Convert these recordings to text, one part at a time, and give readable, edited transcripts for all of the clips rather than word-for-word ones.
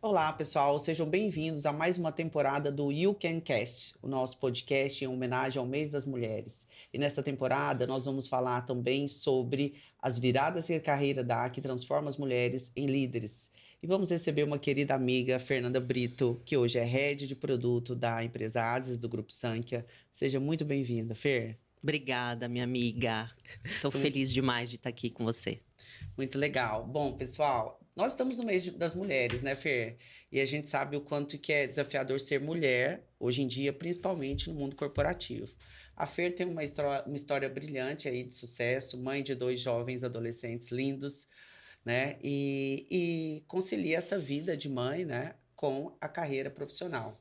Olá, pessoal, sejam bem-vindos a mais uma temporada do You Can Cast, o nosso podcast em homenagem ao Mês das Mulheres. E nesta temporada nós vamos falar também sobre as viradas de carreira que transforma as mulheres em líderes. E vamos receber uma querida amiga, Fernanda Brito, que hoje é Head de Produto da empresa Asis do Grupo Sankhya. Seja muito bem-vinda, Fer. Obrigada, minha amiga. Estou feliz demais de estar aqui com você. Muito legal. Bom, pessoal, nós estamos no mês das mulheres, né, Fer? E a gente sabe o quanto que é desafiador ser mulher, hoje em dia, principalmente no mundo corporativo. A Fer tem uma história brilhante aí de sucesso, mãe de 2 jovens adolescentes lindos, né? E concilia essa vida de mãe, né, com a carreira profissional.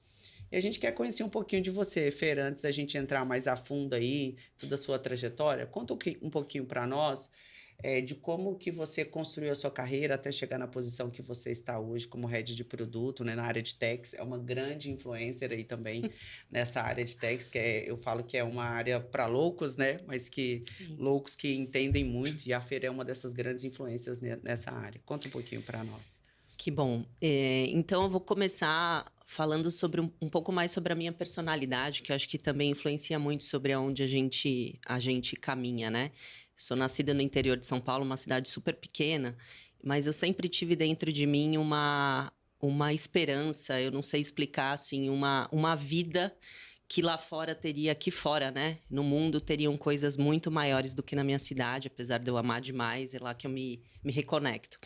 E a gente quer conhecer um pouquinho de você, Fer, antes da gente entrar mais a fundo aí, toda a sua trajetória. Conta um pouquinho para nós, de como que você construiu a sua carreira até chegar na posição que você está hoje como head de produto, né, na área de techs. É uma grande influencer aí também nessa área de techs, eu falo que é uma área para loucos, né, mas que Sim. loucos que entendem muito, e a Fer é uma dessas grandes influências nessa área. Conta um pouquinho para nós. Que bom. Então eu vou começar falando sobre um pouco mais sobre a minha personalidade, que eu acho que também influencia muito sobre aonde a gente caminha, né? Sou nascida no interior de São Paulo, uma cidade super pequena, mas eu sempre tive dentro de mim uma esperança, eu não sei explicar, assim, uma vida que lá fora teria, aqui fora, né? No mundo teriam coisas muito maiores do que na minha cidade, apesar de eu amar demais, é lá que eu me reconecto.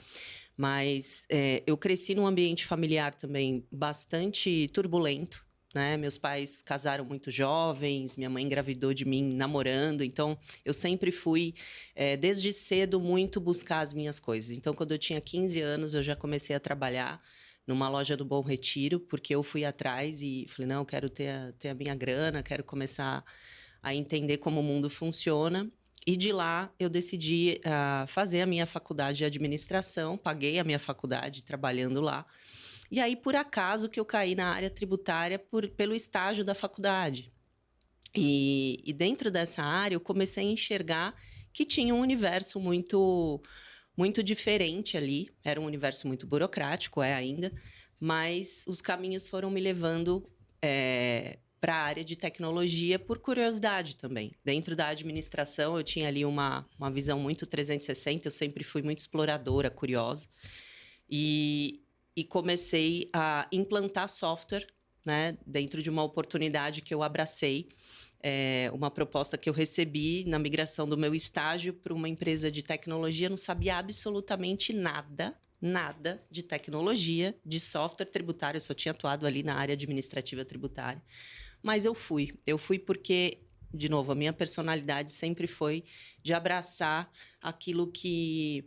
Mas eu cresci num ambiente familiar também bastante turbulento, né? Meus pais casaram muito jovens, minha mãe engravidou de mim namorando, então eu sempre fui, desde cedo, muito buscar as minhas coisas. Então, quando eu tinha 15 anos, eu já comecei a trabalhar numa loja do Bom Retiro, porque eu fui atrás e falei, não, eu quero ter a minha grana, quero começar a entender como o mundo funciona. E de lá eu decidi fazer a minha faculdade de administração, paguei a minha faculdade trabalhando lá. E aí, por acaso, que eu caí na área tributária pelo estágio da faculdade. E dentro dessa área eu comecei a enxergar que tinha um universo muito diferente ali. Era um universo muito burocrático, é ainda, mas os caminhos foram me levando para a área de tecnologia por curiosidade também. Dentro da administração eu tinha ali uma visão muito 360, eu sempre fui muito exploradora, curiosa, e comecei a implantar software, né, dentro de uma oportunidade que eu abracei, uma proposta que eu recebi na migração do meu estágio para uma empresa de tecnologia. Não sabia absolutamente nada de tecnologia, de software tributário, eu só tinha atuado ali na área administrativa tributária. Mas eu fui porque, de novo, a minha personalidade sempre foi de abraçar aquilo que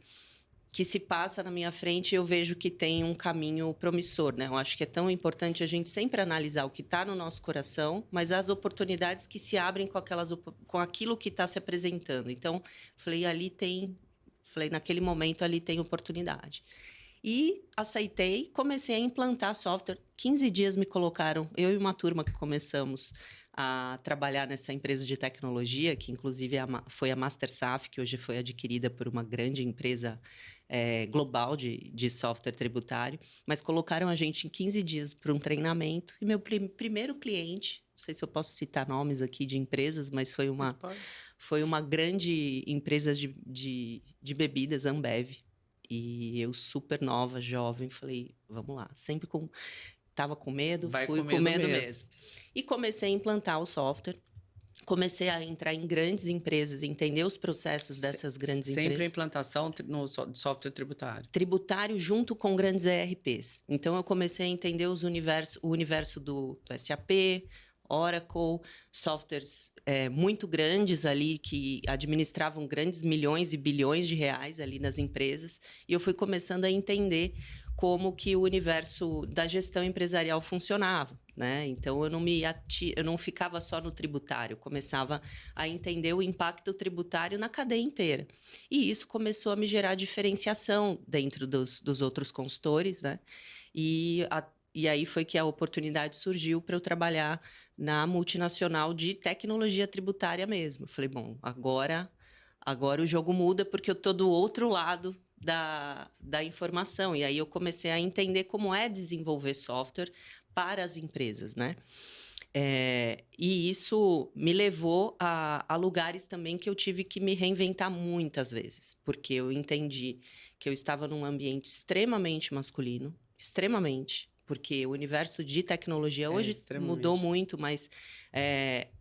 se passa na minha frente, eu vejo que tem um caminho promissor, né? Eu acho que é tão importante a gente sempre analisar o que está no nosso coração, mas as oportunidades que se abrem com aquilo que está se apresentando. Então, naquele momento ali tem oportunidade. E aceitei, comecei a implantar software. 15 dias me colocaram, eu e uma turma que começamos a trabalhar nessa empresa de tecnologia, que inclusive foi a MasterSaf, que hoje foi adquirida por uma grande empresa global de software tributário, mas colocaram a gente em 15 dias para um treinamento, e meu primeiro cliente, não sei se eu posso citar nomes aqui de empresas, mas foi uma grande empresa de bebidas, Ambev. E eu super nova, jovem, falei, vamos lá. Tava com medo, fui com medo mesmo. E comecei a implantar o software. Comecei a entrar em grandes empresas, entender os processos dessas grandes empresas. Sempre a implantação no software tributário. Tributário junto com grandes ERPs. Então, eu comecei a entender o universo do SAP, Oracle, softwares muito grandes ali que administravam grandes milhões e bilhões de reais ali nas empresas, e eu fui começando a entender como que o universo da gestão empresarial funcionava, né? Então eu não ficava só no tributário, começava a entender o impacto tributário na cadeia inteira. E isso começou a me gerar diferenciação dentro dos outros consultores, né? E aí foi que a oportunidade surgiu para eu trabalhar na multinacional de tecnologia tributária mesmo. Eu falei, bom, agora o jogo muda, porque eu estou do outro lado da informação. E aí eu comecei a entender como é desenvolver software para as empresas, né? E isso me levou a lugares também que eu tive que me reinventar muitas vezes, porque eu entendi que eu estava num ambiente extremamente masculino, extremamente, porque o universo de tecnologia hoje mudou muito, mas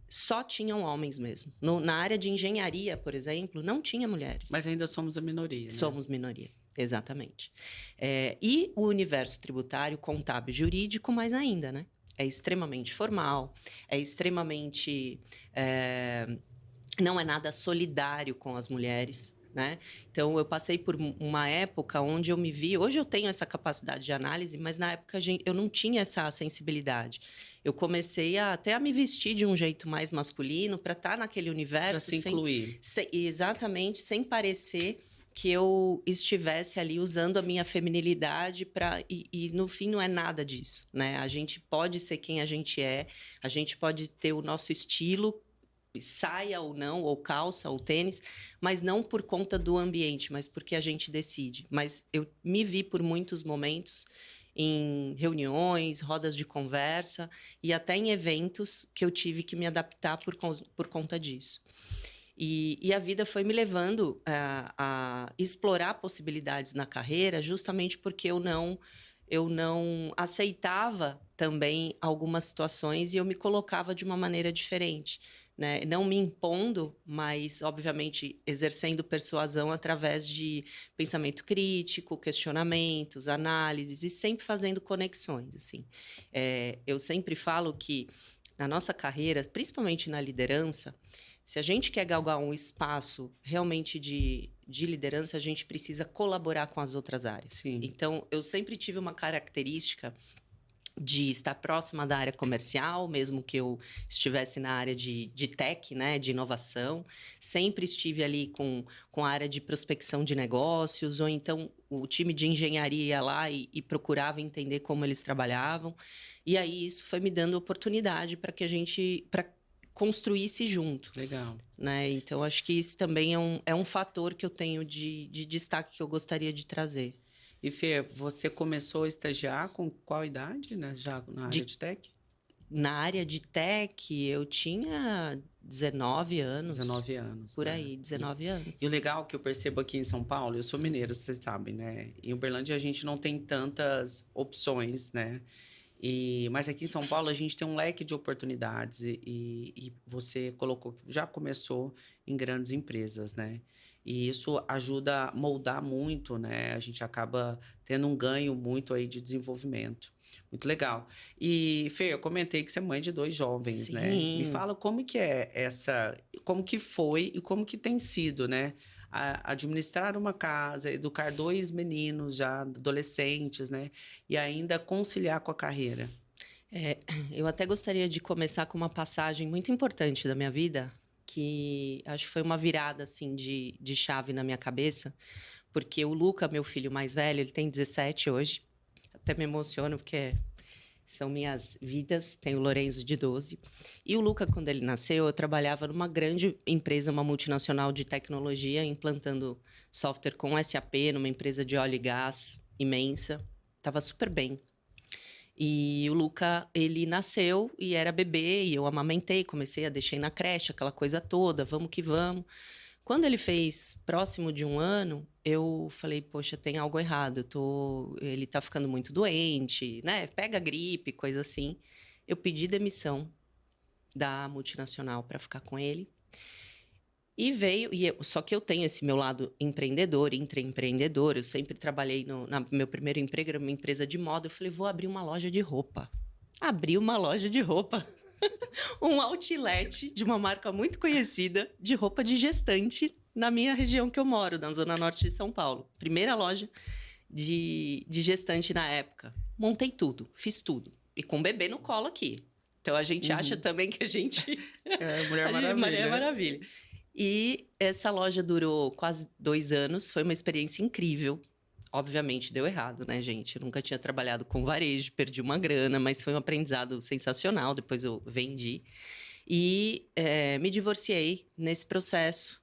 só tinham homens mesmo. Na área de engenharia, por exemplo, não tinha mulheres. Mas ainda somos a minoria, né? Somos minoria, exatamente. E o universo tributário, contábil, jurídico, mais ainda, né? É extremamente formal, é extremamente... não é nada solidário com as mulheres, né? Então, eu passei por uma época onde eu me vi... Hoje eu tenho essa capacidade de análise, mas na época eu não tinha essa sensibilidade. Eu comecei até a me vestir de um jeito mais masculino para estar naquele universo... Para se incluir. Exatamente, sem parecer que eu estivesse ali usando a minha feminilidade para... E no fim não é nada disso, né? A gente pode ser quem a gente é, a gente pode ter o nosso estilo, saia ou não, ou calça, ou tênis, mas não por conta do ambiente, mas porque a gente decide. Mas eu me vi por muitos momentos em reuniões, rodas de conversa e até em eventos que eu tive que me adaptar por conta disso. E a vida foi me levando a explorar possibilidades na carreira, justamente porque eu não aceitava também algumas situações e eu me colocava de uma maneira diferente, né? Não me impondo, mas, obviamente, exercendo persuasão através de pensamento crítico, questionamentos, análises e sempre fazendo conexões, assim. Eu sempre falo que, na nossa carreira, principalmente na liderança, se a gente quer galgar um espaço realmente de liderança, a gente precisa colaborar com as outras áreas. Sim. Então, eu sempre tive uma característica de estar próxima da área comercial, mesmo que eu estivesse na área de tech, né, de inovação. Sempre estive ali com a área de prospecção de negócios, ou então o time de engenharia ia lá e procurava entender como eles trabalhavam. E aí isso foi me dando oportunidade para que a gente... construísse junto. Legal. Né? Então, acho que isso também é um fator que eu tenho de destaque que eu gostaria de trazer. E, Fê, você começou a estagiar com qual idade, né? Já na área de tech? Na área de tech, eu tinha 19 anos. 19 anos. Por né? aí, 19 anos. E o legal que eu percebo aqui em São Paulo, eu sou mineiro, vocês sabem, né? Em Uberlândia a gente não tem tantas opções, né? Mas aqui em São Paulo a gente tem um leque de oportunidades e você colocou, já começou em grandes empresas, né? E isso ajuda a moldar muito, né? A gente acaba tendo um ganho muito aí de desenvolvimento. Muito legal. E, Fê, eu comentei que você é mãe de 2 jovens, Sim. né? Me fala como que é como que foi e como que tem sido, né? Administrar uma casa, educar 2 meninos já adolescentes, né? E ainda conciliar com a carreira. Eu até gostaria de começar com uma passagem muito importante da minha vida, que acho que foi uma virada assim de chave na minha cabeça, porque o Luca, meu filho mais velho, ele tem 17 hoje. Até me emociono porque são minhas vidas. Tem o Lorenzo de 12. E o Luca, quando ele nasceu, eu trabalhava numa grande empresa, uma multinacional de tecnologia, implantando software com SAP, numa empresa de óleo e gás imensa. Estava super bem. E o Luca, ele nasceu e era bebê, e eu amamentei, comecei a deixar na creche, aquela coisa toda, vamos que vamos. Quando ele fez próximo de 1 ano, eu falei, poxa, tem algo errado, ele tá ficando muito doente, né? Pega gripe, coisa assim. Eu pedi demissão da multinacional para ficar com ele. E veio, só que eu tenho esse meu lado empreendedor, intraempreendedor. Eu sempre trabalhei meu primeiro emprego era uma empresa de moda. Eu falei, vou abrir uma loja de roupa. Abri uma loja de roupa. Um outlet de uma marca muito conhecida de roupa de gestante na minha região que eu moro, na Zona Norte de São Paulo. Primeira loja de gestante na época. Montei tudo, fiz tudo. E com o bebê no colo aqui. Então, a gente acha também que a gente... Mulher Maravilha. Mulher Maravilha. E essa loja durou quase 2 anos. Foi uma experiência incrível. Obviamente, deu errado, né, gente? Eu nunca tinha trabalhado com varejo, perdi uma grana, mas foi um aprendizado sensacional. Depois eu vendi. E me divorciei nesse processo.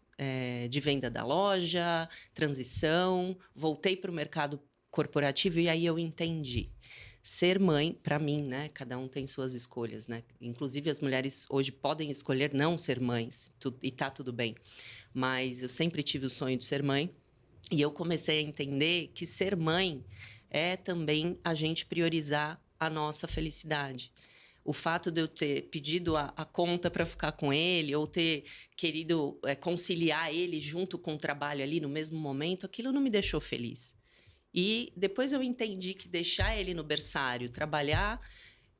de venda da loja, transição, voltei para o mercado corporativo e aí eu entendi. Ser mãe, para mim, né? Cada um tem suas escolhas, né? Inclusive, as mulheres hoje podem escolher não ser mães, e tá tudo bem. Mas eu sempre tive o sonho de ser mãe. E eu comecei a entender que ser mãe é também a gente priorizar a nossa felicidade. O fato de eu ter pedido a conta para ficar com ele, ou ter querido conciliar ele junto com o trabalho ali no mesmo momento, aquilo não me deixou feliz. E depois eu entendi que deixar ele no berçário, trabalhar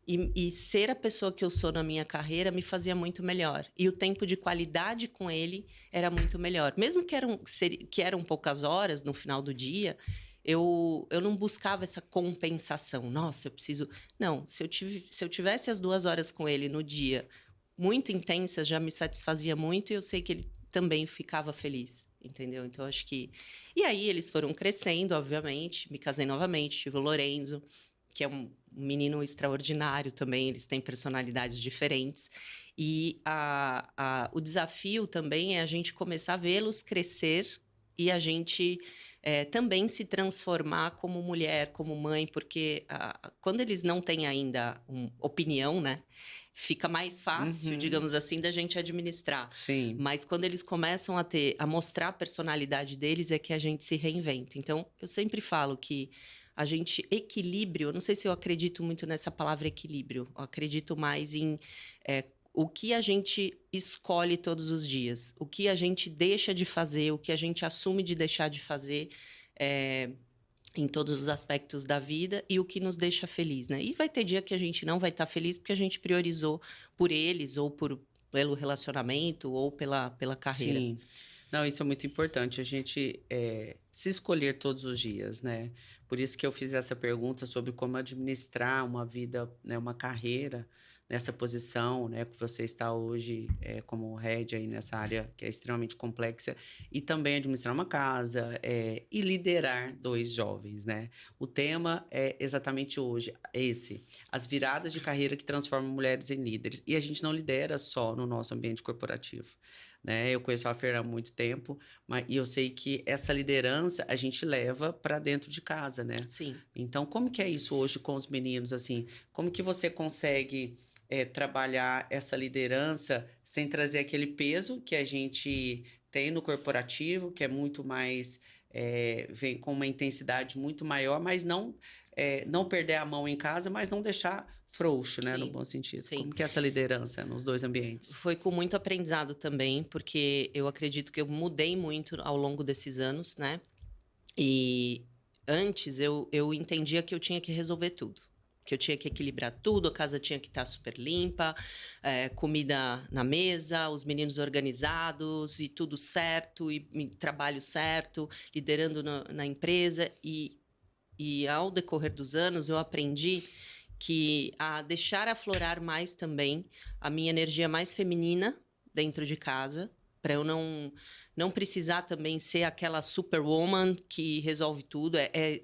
e ser a pessoa que eu sou na minha carreira me fazia muito melhor. E o tempo de qualidade com ele era muito melhor. Mesmo que eram poucas horas no final do dia, eu não buscava essa compensação. Nossa, eu preciso... Não, se eu tivesse as 2 horas com ele no dia muito intensas, já me satisfazia muito e eu sei que ele também ficava feliz, entendeu? Então, acho que... E aí, eles foram crescendo, obviamente. Me casei novamente, tive o Lorenzo, que é um menino extraordinário também, eles têm personalidades diferentes. E o desafio também é a gente começar a vê-los crescer e a gente também se transformar como mulher, como mãe, porque quando eles não têm ainda opinião, né? Fica mais fácil, digamos assim, da gente administrar. Sim. Mas quando eles começam a mostrar a personalidade deles, é que a gente se reinventa. Então, eu sempre falo que a gente equilíbrio, eu não sei se eu acredito muito nessa palavra equilíbrio, eu acredito mais em o que a gente escolhe todos os dias, o que a gente deixa de fazer, o que a gente assume de deixar de fazer em todos os aspectos da vida e o que nos deixa feliz, né? E vai ter dia que a gente não vai estar feliz porque a gente priorizou por eles ou pelo relacionamento ou pela carreira. Sim. Não, isso é muito importante, a gente se escolher todos os dias, né? Por isso que eu fiz essa pergunta sobre como administrar uma vida, né, uma carreira nessa posição, né, que você está hoje como head aí nessa área que é extremamente complexa, e também administrar uma casa e liderar 2 jovens, né? O tema é exatamente hoje esse, as viradas de carreira que transformam mulheres em líderes. E a gente não lidera só no nosso ambiente corporativo, né? Eu conheço a Fer há muito tempo, e eu sei que essa liderança a gente leva para dentro de casa, né? Sim. Então, como que é isso hoje com os meninos, assim? Como que você consegue trabalhar essa liderança sem trazer aquele peso que a gente tem no corporativo, que é muito mais... vem com uma intensidade muito maior, mas não perder a mão em casa, mas não deixar frouxo, né, no bom sentido. Sim. Como que é essa liderança nos 2 ambientes? Foi com muito aprendizado também, porque eu acredito que eu mudei muito ao longo desses anos, né? E antes eu entendia que eu tinha que resolver tudo. Que eu tinha que equilibrar tudo, a casa tinha que estar super limpa, comida na mesa, os meninos organizados e tudo certo, e trabalho certo, liderando na empresa. E ao decorrer dos anos eu aprendi que a deixar aflorar mais também a minha energia mais feminina dentro de casa, para eu não precisar também ser aquela superwoman que resolve tudo.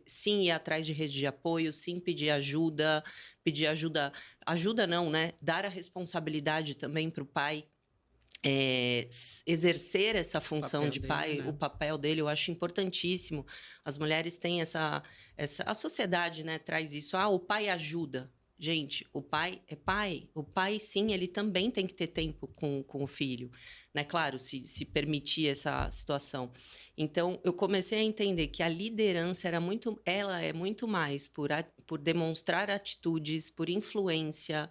Sim ir atrás de rede de apoio, sim pedir ajuda, ajuda não, né? Dar a responsabilidade também para o pai, exercer essa função de pai, né? O papel dele, eu acho importantíssimo. As mulheres têm a sociedade, né, traz isso. O pai ajuda. Gente, o pai é pai. O pai, sim, ele também tem que ter tempo com o filho, né? Claro, se permitir essa situação. Então, eu comecei a entender que a liderança ela é muito mais por demonstrar atitudes, por influência,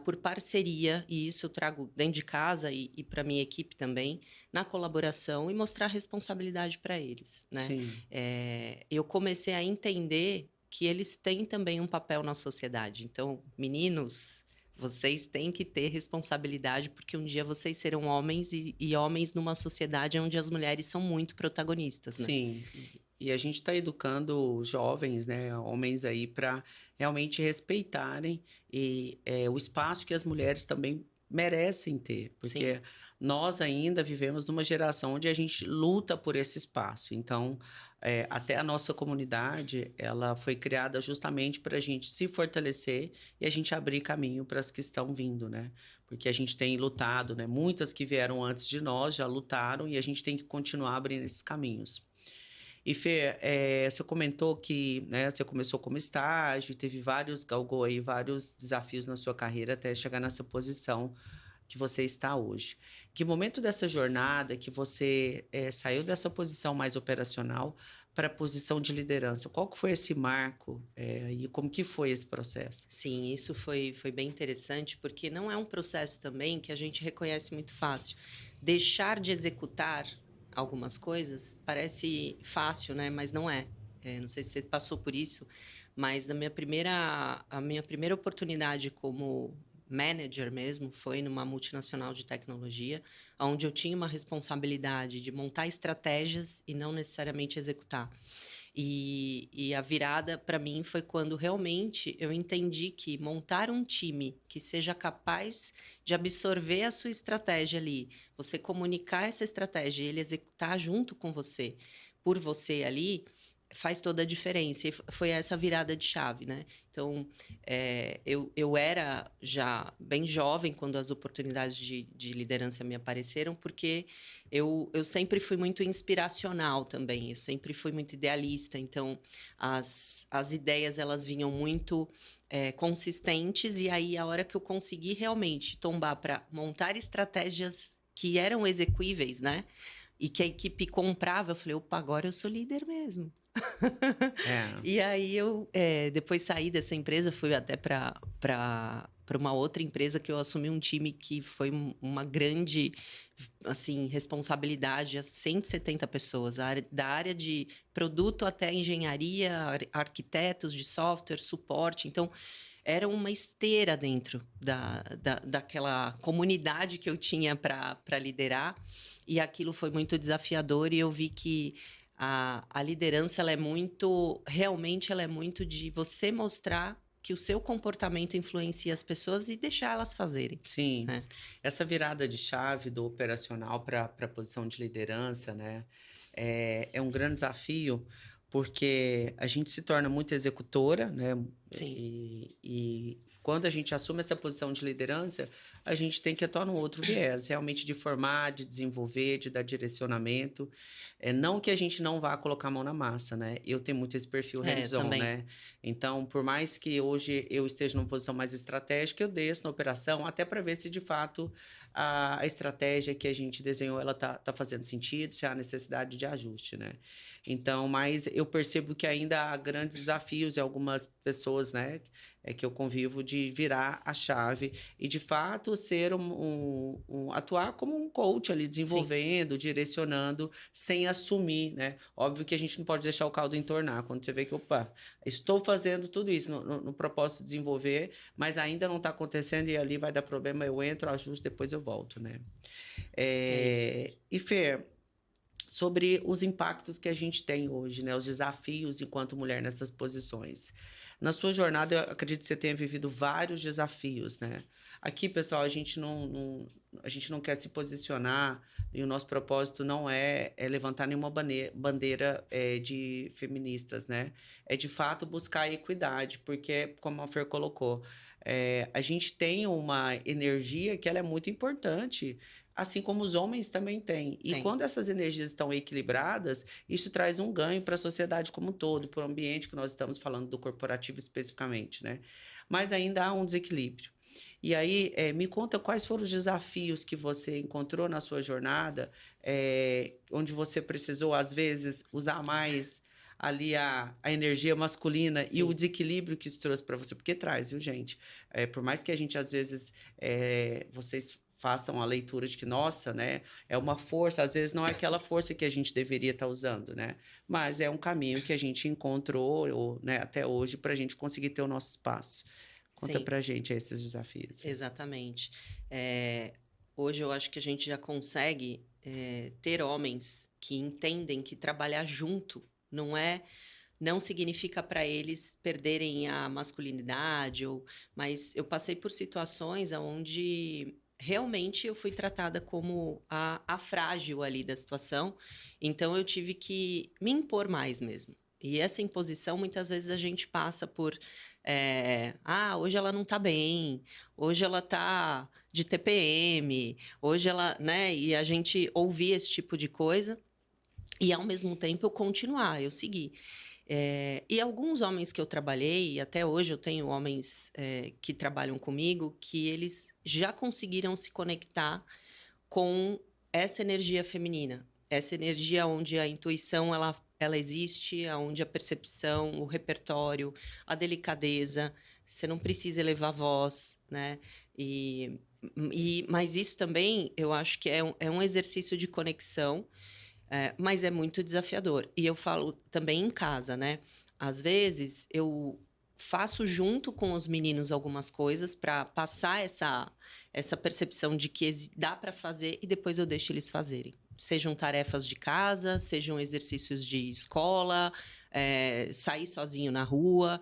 por parceria, e isso eu trago dentro de casa e para minha equipe também, na colaboração e mostrar responsabilidade para eles, né? Sim. Eu comecei a entender que eles têm também um papel na sociedade. Então, meninos, vocês têm que ter responsabilidade, porque um dia vocês serão homens e homens numa sociedade onde as mulheres são muito protagonistas, né? Sim. E a gente está educando jovens, né, homens aí, para realmente respeitarem o espaço que as mulheres também merecem ter, porque nós ainda vivemos numa geração onde a gente luta por esse espaço. Então, até a nossa comunidade, ela foi criada justamente para a gente se fortalecer e a gente abrir caminho para as que estão vindo, né? Porque a gente tem lutado, né? Muitas que vieram antes de nós já lutaram e a gente tem que continuar abrindo esses caminhos. E Fê, você comentou que, né, você começou como estágio, galgou aí vários desafios na sua carreira até chegar nessa posição que você está hoje. Que momento dessa jornada que você saiu dessa posição mais operacional para a posição de liderança? Qual que foi esse marco e como que foi esse processo? Sim, isso foi bem interessante, porque não é um processo também que a gente reconhece muito fácil. Deixar de executar algumas coisas parece fácil, né? Mas não é. Não sei se você passou por isso, mas a minha primeira oportunidade como manager mesmo foi numa multinacional de tecnologia, onde eu tinha uma responsabilidade de montar estratégias e não necessariamente executar. E a virada para mim foi quando realmente eu entendi que montar um time que seja capaz de absorver a sua estratégia ali, você comunicar essa estratégia e ele executar junto com você, por você ali, faz toda a diferença. E foi essa virada de chave, né? Então, eu era já bem jovem quando as oportunidades de liderança me apareceram, porque eu sempre fui muito inspiracional também, eu sempre fui muito idealista, então as ideias elas vinham muito consistentes, e aí a hora que eu consegui realmente tombar para montar estratégias que eram execuíveis, né? E que a equipe comprava, eu falei, opa, agora eu sou líder mesmo. É, E aí eu depois saí dessa empresa, fui até para uma outra empresa que eu assumi um time que foi uma grande assim responsabilidade, a 170 pessoas, da área de produto até engenharia, arquitetos de software, suporte. Então era uma esteira dentro daquela comunidade que eu tinha para liderar, e aquilo foi muito desafiador, e eu vi que a liderança, realmente ela é muito de você mostrar que o seu comportamento influencia as pessoas e deixar elas fazerem, sim. né? Essa virada de chave do operacional para a posição de liderança, né, é um grande desafio, porque a gente se torna muito executora, né, Sim, e quando a gente assume essa posição de liderança, a gente tem que atuar num outro viés, realmente de formar, de desenvolver, de dar direcionamento. Não que a gente não vá colocar a mão na massa, né? Eu tenho muito esse perfil hands-on, também. né? Então, por mais que hoje eu esteja numa posição mais estratégica, eu desço na operação até para ver se de fato a estratégia que a gente desenhou ela tá fazendo sentido, se há necessidade de ajuste, né? Então, mas eu percebo que ainda há grandes desafios e algumas pessoas, né, que eu convivo de virar a chave e de fato ser atuar como um coach ali, Sim, desenvolvendo, direcionando, sem assumir, né? Óbvio que a gente não pode deixar o caldo entornar. Quando você vê que, opa, estou fazendo tudo isso no propósito de desenvolver, mas ainda não está acontecendo e ali vai dar problema, eu entro, ajusto, depois eu volto, né? é isso. E Fer, sobre os impactos que a gente tem hoje, né? Os desafios enquanto mulher nessas posições. Na sua jornada, eu acredito que você tenha vivido vários desafios, né? Aqui, pessoal, a gente não quer se posicionar e o nosso propósito não é levantar nenhuma bandeira de feministas, né? É, de fato, buscar a equidade, porque, como a Fer colocou, a gente tem uma energia que ela é muito importante, assim como os homens também têm. E Tem. quando essas energias estão equilibradas, isso traz um ganho para a sociedade como um todo, para o ambiente que nós estamos falando do corporativo especificamente, né? Mas ainda há um desequilíbrio. E aí, me conta quais foram os desafios que você encontrou na sua jornada, onde você precisou, às vezes, usar mais ali a energia masculina e o Sim. desequilíbrio que isso trouxe para você, porque traz, viu, gente? Por mais que a gente, às vezes, vocês façam a leitura de que, nossa, né, é uma força, às vezes não é aquela força que a gente deveria estar usando, né? Mas é um caminho que a gente encontrou, né, até hoje, para a gente conseguir ter o nosso espaço. Conta Sim, pra gente aí esses desafios. exatamente. Hoje eu acho que a gente já consegue ter homens que entendem que trabalhar junto não significa para eles perderem a masculinidade, mas eu passei por situações onde realmente eu fui tratada como a frágil ali da situação, então eu tive que me impor mais mesmo. E essa imposição, muitas vezes a gente passa por, hoje ela não tá bem, hoje ela tá de TPM, hoje ela, né? E a gente ouvir esse tipo de coisa e, ao mesmo tempo, eu continuar, eu seguir. E alguns homens que eu trabalhei, e até hoje eu tenho homens que trabalham comigo, que eles já conseguiram se conectar com essa energia feminina. Essa energia onde a intuição ela existe, onde a percepção, o repertório, a delicadeza, você não precisa elevar a voz, né? Mas isso também eu acho que é um exercício de conexão, mas é muito desafiador. E eu falo também em casa, né? Às vezes eu faço junto com os meninos algumas coisas para passar essa percepção de que dá para fazer e depois eu deixo eles fazerem. Sejam tarefas de casa, sejam exercícios de escola, sair sozinho na rua.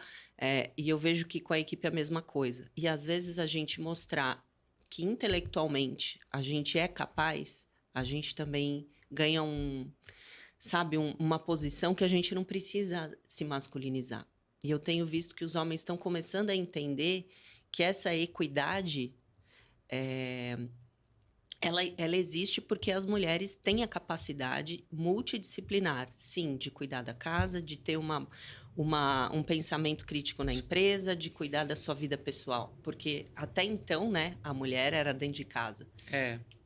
E eu vejo que com a equipe é a mesma coisa. E às vezes a gente mostrar que intelectualmente a gente é capaz, a gente também ganha uma posição que a gente não precisa se masculinizar. E eu tenho visto que os homens estão começando a entender que essa equidade, ela existe porque as mulheres têm a capacidade multidisciplinar, sim, de cuidar da casa, de ter um pensamento crítico na empresa, de cuidar da sua vida pessoal. Porque até então, né, a mulher era dentro de casa.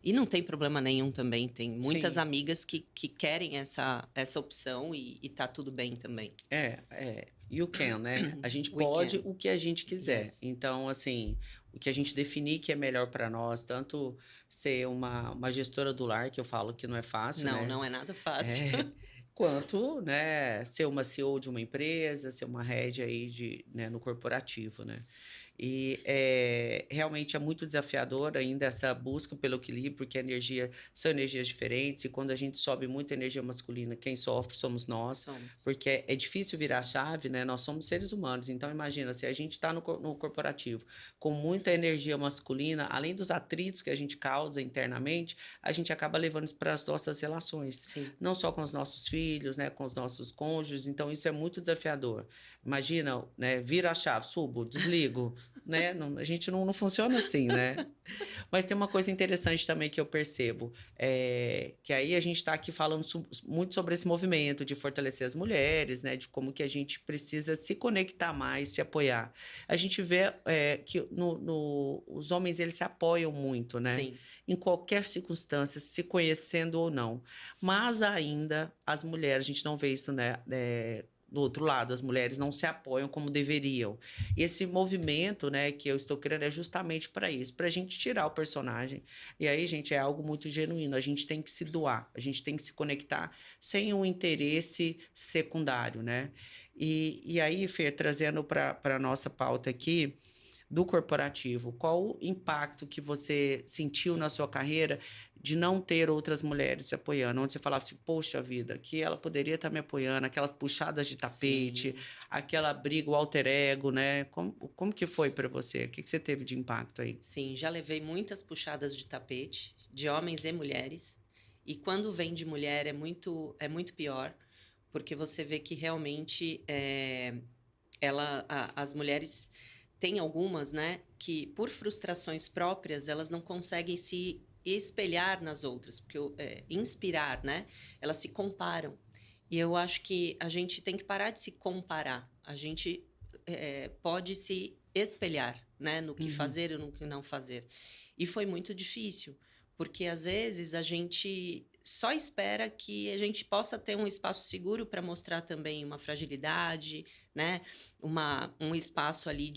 E não tem problema nenhum também. Tem muitas amigas que querem essa opção e tá tudo bem também. You can, né? A gente pode o que a gente quiser. Yes. Então, assim, o que a gente definir que é melhor para nós, tanto ser uma gestora do lar, que eu falo que não é fácil, não, né? Não é nada fácil. Quanto, né, ser uma CEO de uma empresa, ser uma head aí né, no corporativo, né? E realmente é muito desafiador ainda essa busca pelo equilíbrio, porque são energias diferentes, e quando a gente sobe muito a energia masculina, quem sofre somos nós, porque é difícil virar a chave, né? Nós somos seres humanos, então imagina, se a gente está no corporativo com muita energia masculina, além dos atritos que a gente causa internamente, a gente acaba levando isso para as nossas relações, Sim. Não só com os nossos filhos, né, com os nossos cônjuges, então isso é muito desafiador. Imagina, né, vira a chave, subo, desligo, né? A gente não funciona assim, né? Mas tem uma coisa interessante também que eu percebo, que aí a gente está aqui falando muito sobre esse movimento de fortalecer as mulheres, né? De como que a gente precisa se conectar mais, se apoiar. A gente vê que os homens, eles se apoiam muito, né? Sim. Em qualquer circunstância, se conhecendo ou não. Mas ainda, as mulheres, a gente não vê isso, né? Do outro lado, as mulheres não se apoiam como deveriam. E esse movimento, né, que eu estou criando é justamente para isso, para a gente tirar o personagem. E aí, gente, é algo muito genuíno. A gente tem que se doar, a gente tem que se conectar sem um interesse secundário, né? E aí, Fer, trazendo para a nossa pauta aqui, do corporativo, qual o impacto que você sentiu na sua carreira de não ter outras mulheres se apoiando? Onde você falava assim, poxa vida, que ela poderia estar me apoiando, aquelas puxadas de tapete, aquela briga, o alter ego, né? Como que foi para você? O que você teve de impacto aí? Sim, já levei muitas puxadas de tapete, de homens e mulheres. E quando vem de mulher é muito pior, porque você vê que realmente as mulheres... Tem algumas, né, que por frustrações próprias, elas não conseguem se espelhar nas outras, porque inspirar, né, elas se comparam. E eu acho que a gente tem que parar de se comparar. A gente pode se espelhar, né, no que fazer e no que não fazer. E foi muito difícil, porque às vezes a gente só espera que a gente possa ter um espaço seguro para mostrar também uma fragilidade, né? Um espaço ali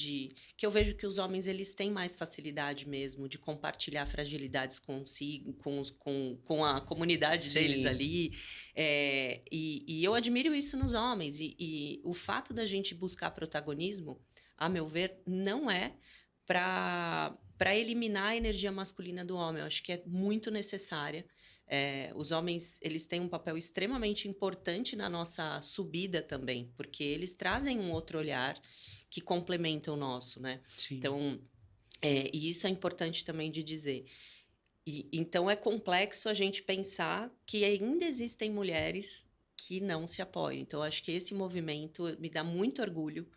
que eu vejo que os homens, eles têm mais facilidade mesmo de compartilhar fragilidades consigo, com a comunidade deles ali. E eu admiro isso nos homens. E o fato da gente buscar protagonismo, a meu ver, não é para eliminar a energia masculina do homem. Eu acho que é muito necessária. Os homens, eles têm um papel extremamente importante na nossa subida também, porque eles trazem um outro olhar que complementa o nosso, né? Sim. Então, E isso é importante também de dizer. Então é complexo a gente pensar que ainda existem mulheres que não se apoiam. Então acho que esse movimento me dá muito orgulho,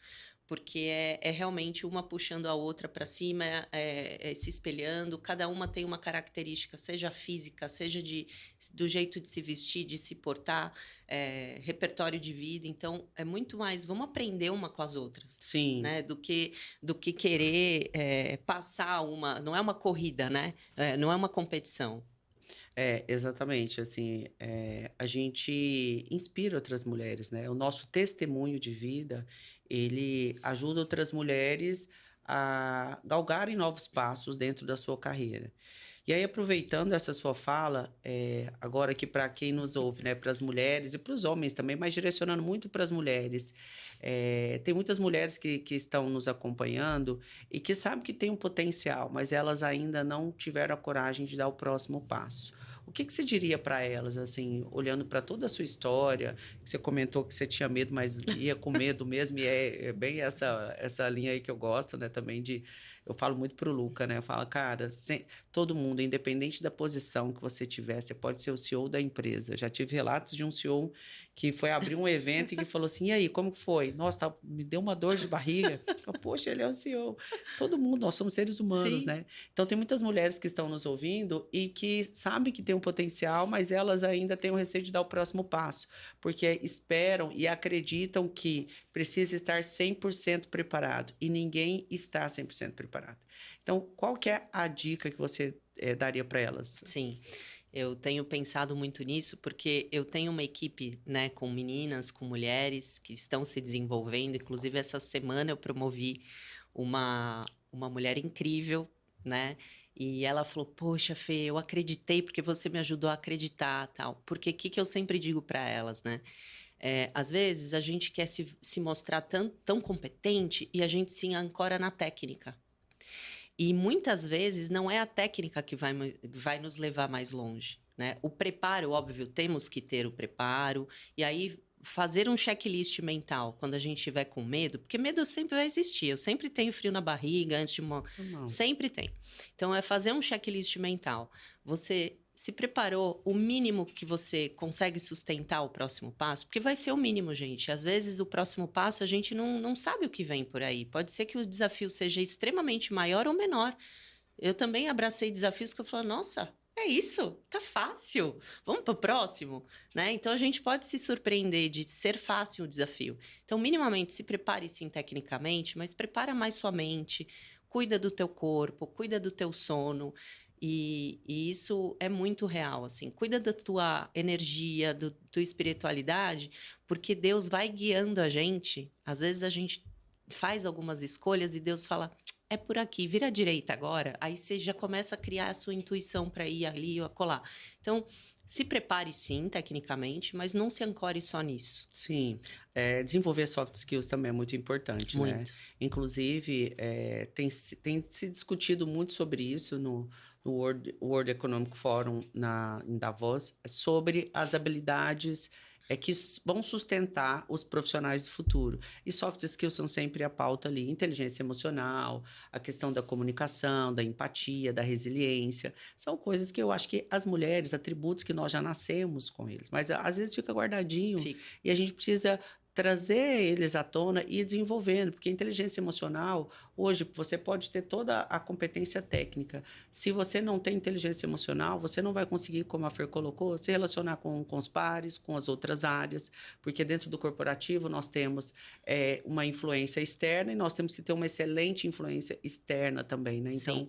porque é realmente uma puxando a outra para cima, se espelhando. Cada uma tem uma característica, seja física, seja do jeito de se vestir, de se portar, repertório de vida. Então é muito mais, vamos aprender uma com as outras. Sim. Né, do que querer passar uma. Não é uma corrida, né? Não é uma competição. Exatamente, assim, a gente inspira outras mulheres, né, o nosso testemunho de vida, ele ajuda outras mulheres a galgarem novos passos dentro da sua carreira. E aí, aproveitando essa sua fala, agora aqui para quem nos ouve, né, para as mulheres e para os homens também, mas direcionando muito para as mulheres, tem muitas mulheres que estão nos acompanhando e que sabem que tem um potencial, mas elas ainda não tiveram a coragem de dar o próximo passo. O que você diria para elas, assim, olhando para toda a sua história, que você comentou que você tinha medo, mas ia com medo mesmo, e é bem essa linha aí que eu gosto, né, também de... Eu falo muito pro Luca, né? Eu falo, cara, todo mundo, independente da posição que você tiver, você pode ser o CEO da empresa. Já tive relatos de um CEO que foi abrir um evento e que falou assim: e aí, como que foi? Nossa, me deu uma dor de barriga. Eu, poxa, ele é o CEO. Todo mundo, nós somos seres humanos, Sim. né? Então, tem muitas mulheres que estão nos ouvindo e que sabem que tem um potencial, mas elas ainda têm o receio de dar o próximo passo, porque esperam e acreditam que precisa estar 100% preparado e ninguém está 100% preparado. Então, qual que é a dica que você daria para elas? Sim, eu tenho pensado muito nisso porque eu tenho uma equipe, né, com meninas, com mulheres que estão se desenvolvendo. Inclusive, essa semana eu promovi uma mulher incrível, né? E ela falou: Poxa, Fê, eu acreditei porque você me ajudou a acreditar, tal. Porque o que eu sempre digo para elas, né? Às vezes a gente quer se mostrar tão competente e a gente se ancora na técnica. E muitas vezes não é a técnica que vai nos levar mais longe, né? O preparo, óbvio, temos que ter o preparo, e aí fazer um checklist mental quando a gente estiver com medo, porque medo sempre vai existir. Eu sempre tenho frio na barriga antes de uma. Não. Sempre tem. Então, é fazer um checklist mental. Você se preparou o mínimo que você consegue sustentar o próximo passo? Porque vai ser o mínimo, gente. Às vezes, o próximo passo a gente não sabe o que vem por aí. Pode ser que o desafio seja extremamente maior ou menor. Eu também abracei desafios que eu falo, nossa, é isso, tá fácil, vamos para o próximo, né? Então a gente pode se surpreender de ser fácil o desafio. Então, minimamente, se prepare sim tecnicamente, mas prepara mais sua mente, cuida do teu corpo, cuida do teu sono. E isso é muito real, assim. Cuida da tua energia, tua espiritualidade, porque Deus vai guiando a gente. Às vezes a gente faz algumas escolhas e Deus fala, é por aqui, vira à direita agora. Aí você já começa a criar a sua intuição para ir ali ou acolá. Então, se prepare sim, tecnicamente, mas não se ancore só nisso. Sim, desenvolver soft skills também é muito importante, né? Muito. Inclusive, tem se discutido muito sobre isso no World Economic Forum em Davos, sobre as habilidades que vão sustentar os profissionais do futuro. E soft skills são sempre a pauta ali, inteligência emocional, a questão da comunicação, da empatia, da resiliência. São coisas que eu acho que as mulheres, atributos que nós já nascemos com eles, mas às vezes fica guardadinho Fica. e a gente precisa trazer eles à tona e ir desenvolvendo, porque a inteligência emocional, hoje, você pode ter toda a competência técnica. Se você não tem inteligência emocional, você não vai conseguir, como a Fer colocou, se relacionar com os pares, com as outras áreas, porque dentro do corporativo nós temos uma influência externa e nós temos que ter uma excelente influência externa também, né? Então,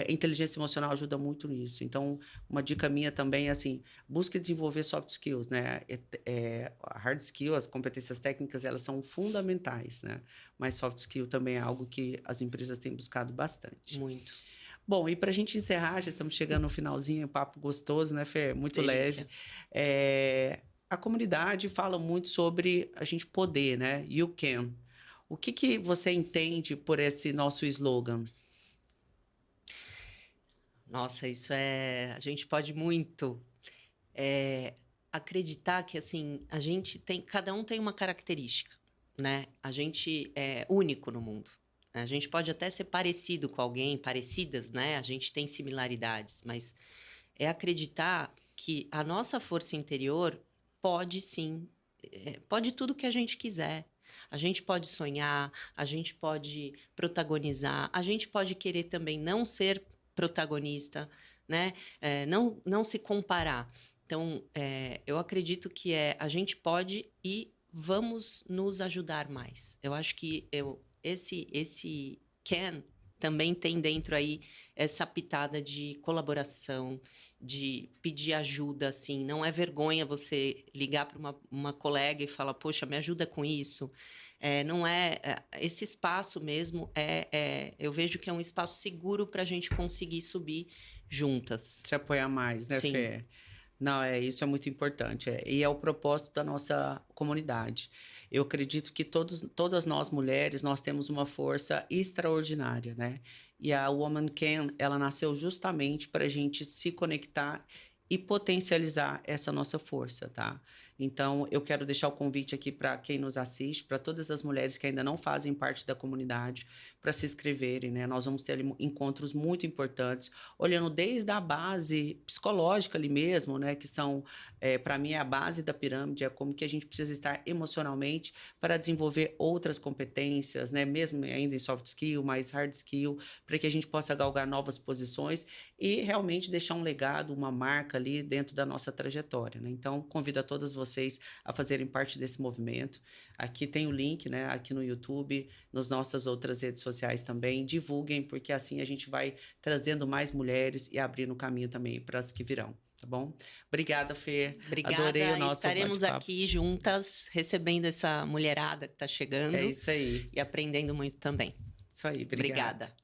inteligência emocional ajuda muito nisso. Então, uma dica minha também é assim, busque desenvolver soft skills, né? Hard skills, as competências técnicas, elas são fundamentais, né? Mas soft skill também é algo que as empresas têm buscado bastante. Muito. Bom, e para a gente encerrar, já estamos chegando no finalzinho, um papo gostoso, né, Fê? Muito Delícia. leve. A comunidade fala muito sobre a gente poder, né? You can. O que você entende por esse nosso slogan? Nossa, isso é. A gente pode muito acreditar que, assim, a gente tem. Cada um tem uma característica, né? A gente é único no mundo. A gente pode até ser parecido com alguém, parecidas, né? A gente tem similaridades, mas é acreditar que a nossa força interior pode sim, pode tudo que a gente quiser. A gente pode sonhar, a gente pode protagonizar, a gente pode querer também não ser protagonista, né? Não se comparar. Então, eu acredito que a gente pode e vamos nos ajudar mais. Eu acho que esse can também tem dentro aí essa pitada de colaboração, de pedir ajuda, assim. Não é vergonha você ligar para uma colega e falar, poxa, me ajuda com isso. Não esse espaço mesmo eu vejo que é um espaço seguro para a gente conseguir subir juntas. Se apoiar mais, né, Sim. Fê? Não, isso é muito importante. E é o propósito da nossa comunidade. Eu acredito que todas nós mulheres, nós temos uma força extraordinária, né? E a Woman Can, ela nasceu justamente para a gente se conectar e potencializar essa nossa força, tá? Então, eu quero deixar o convite aqui para quem nos assiste, para todas as mulheres que ainda não fazem parte da comunidade, para se inscreverem, né? Nós vamos ter ali encontros muito importantes, olhando desde a base psicológica ali mesmo, né? Que são, para mim, é a base da pirâmide, é como que a gente precisa estar emocionalmente para desenvolver outras competências, né? Mesmo ainda em soft skill, mais hard skill, para que a gente possa galgar novas posições e realmente deixar um legado, uma marca ali dentro da nossa trajetória, né? Então, convido a todas vocês a fazerem parte desse movimento. Aqui tem o link, né? Aqui no YouTube, nas nossas outras redes sociais também. Divulguem, porque assim a gente vai trazendo mais mulheres e abrindo o caminho também para as que virão, tá bom? Obrigada, Fê. Obrigada. Adorei o nosso Estaremos bate-papo. aqui juntas, recebendo essa mulherada que está chegando. É isso aí. E aprendendo muito também. Isso aí, Obrigada.